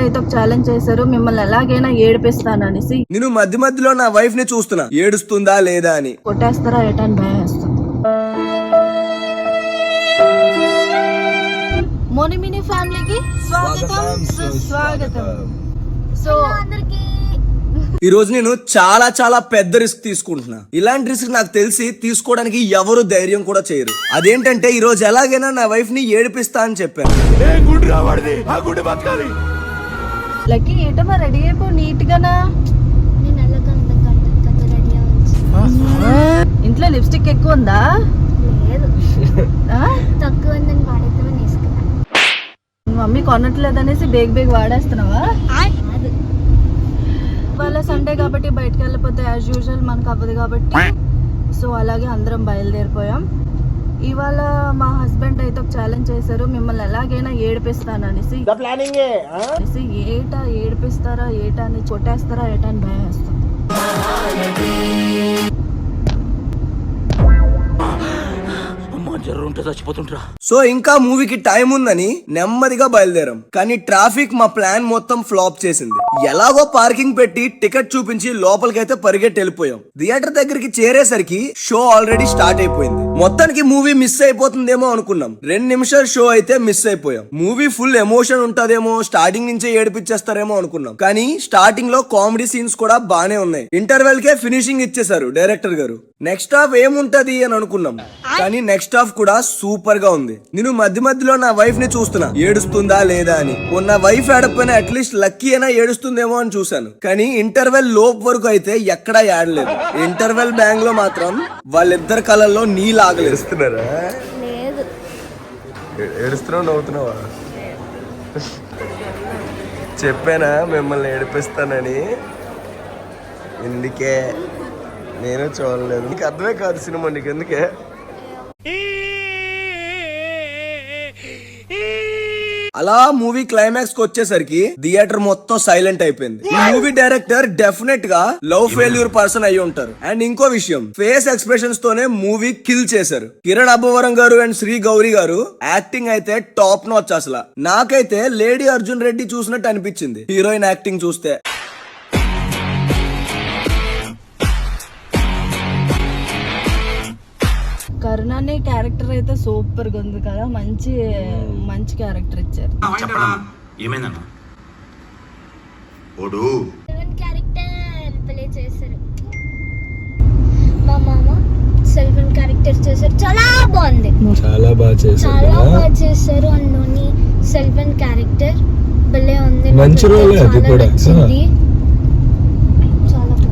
అయితే ఒక ఛాలెంజ్ చేశారు, మిమ్మల్ని ఎలాగైనా ఏడిపిస్తాను అనేసి. నేను మధ్య మధ్యలో నా వైఫ్ ని చూస్తున్నా, ఏడుస్తుందా లేదా అని. కొట్టేస్తారా ఏటా అని భయం వేస్తుంది. మోనిమిని ఫ్యామిలీకి స్వాగతం సుస్వాగతం. సో ఈ రోజు నేను చాలా చాలా పెద్ద రిస్క్ తీసుకుంటున్నా. ఇలాంటి రిస్క్ నాకు తెలిసి తీసుకోవడానికి ఎవరు ధైర్యం కూడా చేయరు. అదేంటంటే ఈ రోజు ఎలాగైనా నా వైఫ్ ని ఏడిపిస్తా అని చెప్పాను. లక్కీ ఏటమ్మా రెడీ అయిపో నీట్ గానా. ఇంట్లో లిప్స్టిక్ ఎక్కువ ఉందా? మమ్మీ కొనట్లేదనేసి బేగ్ వాడేస్తున్నావా? ఇవాళ సండే కాబట్టి బయటకు వెళ్ళిపోతే యాజ్ యూజువల్ మనకు అవ్వదు కాబట్టి సో అలాగే అందరం బయలుదేరిపోయాం. ఇవాళ మా హస్బెండ్ అయితే ఒక ఛాలెంజ్ చేశారు, మిమ్మల్ని ఎలాగైనా ఏడిపిస్తాను అనేసి. ఏటా ఏడిపిస్తారా ఏటా అని కొట్టేస్తారా ఏటా అని భయం వేస్తాం. సో ఇంకా మూవీకి టైం ఉందని నెమ్మదిగా బయలుదేరాం. కానీ ట్రాఫిక్ మా ప్లాన్ మొత్తం ఫ్లాప్ చేసింది. ఎలాగో పార్కింగ్ పెట్టి టికెట్ చూపించి లోపలికైతే పరిగెట్టి వెళ్ళిపోయాం. థియేటర్ దగ్గరికి చేరేసరికి షో ఆల్రెడీ స్టార్ట్ అయిపోయింది. మొత్తానికి మూవీ మిస్ అయిపోతుందేమో అనుకున్నాం. 2 నిమిషాల షో అయితే మిస్ అయిపోయాం. మూవీ ఫుల్ ఎమోషన్ ఉంటదేమో, స్టార్టింగ్ నుంచే ఏడిపించేస్తారేమో అనుకున్నాం. కానీ స్టార్టింగ్ లో కామెడీ సీన్స్ కూడా బానే ఉన్నాయి. ఇంటర్వెల్ కే ఫినిషింగ్ ఇచ్చేసారు డైరెక్టర్ గారు. నెక్స్ట్ హాఫ్ ఏముంటది అని అనుకున్నాం, కానీ నెక్స్ట్ హాఫ్ కూడా సూపర్ గా ఉంది. నేను మధ్య మధ్యలో నా వైఫ్ ని చూస్తున్నా, ఏడుస్తుందా లేదా అని. నా వైఫ్ ఏడకపోయినా అట్లీస్ట్ లక్కీ అయినా ఏడుస్తుందేమో అని చూసాను. కానీ ఇంటర్వెల్ లోపు వరకు అయితే ఎక్కడా ఏడలేదు. ఇంటర్వెల్ బ్యాంగ్ లో మాత్రం వాళ్ళిద్దరు కళ్ళల్లో నీళ్ళు ఆగలేస్తున్నారా? ఏడుస్తున్నావు, నవ్వుతున్నావా? చెప్పానా మిమ్మల్ని ఏడిపిస్తానని? ఎందుకే నేను చూడలేదు. నీకు అర్థమే కాదు సినిమా, నీకు ఎందుకే? అలా మూవీ క్లైమాక్స్ కి వచ్చేసరికి థియేటర్ మొత్తం సైలెంట్ అయిపోయింది. ఈ మూవీ డైరెక్టర్ డెఫినెట్ గా లవ్ ఫెయిల్యూర్ పర్సన్ అయి ఉంటారు. అండ్ ఇంకో విషయం, ఫేస్ ఎక్స్ప్రెషన్స్ తోనే మూవీ కిల్ చేశారు. కిరణ్ అబ్బవరం గారు అండ్ శ్రీ గౌరీ గారు యాక్టింగ్ అయితే టాప్ నాచ్. అసలు నాకైతే లేడీ అర్జున్ రెడ్డి చూసినట్టు అనిపించింది హీరోయిన్ యాక్టింగ్ చూస్తే. కరుణాని క్యారెక్టర్ అయితే సూపర్ గా ఉంది కదా, మంచి మంచి క్యారెక్టర్ ఇచ్చారు. మా మామ సెల్వన్ క్యారెక్టర్ చేశారు, చాలా బాగుంది. చాలా బాగా చేశారు. అందులోని సెల్వన్ క్యారెక్టర్ భలే ఉంది, మంచి రోల్ అది కూడా.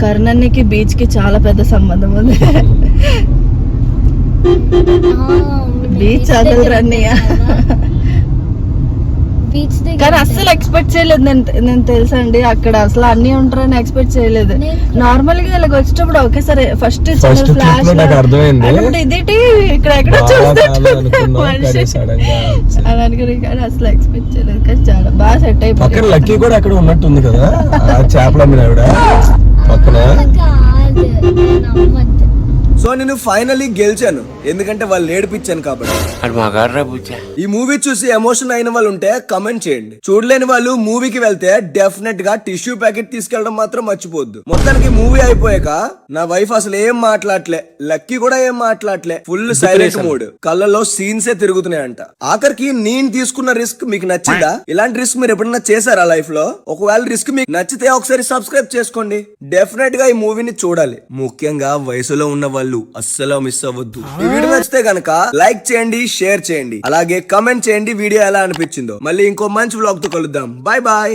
కరుణానికి బీచ్ కి చాలా పెద్ద సంబంధం ఉంది. బీచ్ కానీ అస్సలు ఎక్స్పెక్ట్ చేయలేదు నేను తెలుసా అండి. అక్కడ అసలు అన్ని ఉంటారని ఎక్స్పెక్ట్ చేయలేదు. నార్మల్ గా ఇలా వచ్చేటప్పుడు ఒకేసారి ఫస్ట్ ఫ్లాష్ ఇదేంటి ఇక్కడ ఎక్కడ చూస్తే అని అనుకుని, కానీ అసలు ఎక్స్పెక్ట్ చేయలేదు. కానీ చాలా బాగా సెట్ అయిపోయింది. లక్కీ కూడా అక్కడ ఉన్నట్టుంది కదా చేపల మీద పక్కన. సో నేను ఫైనలీ గెలిచాను, ఎందుకంటే వాళ్ళు ఏడిపించాను కాబట్టి. ఈ మూవీ చూసి ఎమోషన్ అయిన వాళ్ళు ఉంటే కమెంట్ చేయండి. చూడలేని వాళ్ళు మూవీకి వెళ్తే డెఫినెట్ గా టిష్యూ ప్యాకెట్ తీసుకెళ్లడం మాత్రం మర్చిపోద్దు. మొత్తానికి మూవీ అయిపోయాక నా వైఫ్ అసలు ఏం మాట్లాడలే, లక్కీ కూడా ఏం మాట్లాడలే. ఫుల్ సైలెంట్ మూడ్, కళ్ళలో సీన్సే తిరుగుతున్నాయంట. ఆఖరికి నేను తీసుకున్న రిస్క్ మీకు నచ్చిందా? ఇలాంటి రిస్క్ మీరు ఎప్పుడన్నా చేశారా లైఫ్ లో? ఒకవేళ రిస్క్ మీకు నచ్చితే ఒకసారి సబ్స్క్రైబ్ చేసుకోండి. డెఫినెట్ గా ఈ మూవీని చూడాలి. ముఖ్యంగా వయసులో ఉన్న వాళ్ళు అస్సలు మిస్ అవ్వద్దు. ఈ వీడియో నచ్చితే గనక లైక్ చేయండి, షేర్ చేయండి, అలాగే కమెంట్ చేయండి వీడియో ఎలా అనిపించిందో. మళ్ళీ ఇంకో మంచి వ్లాగ్ తో కలుద్దాం. Bye bye.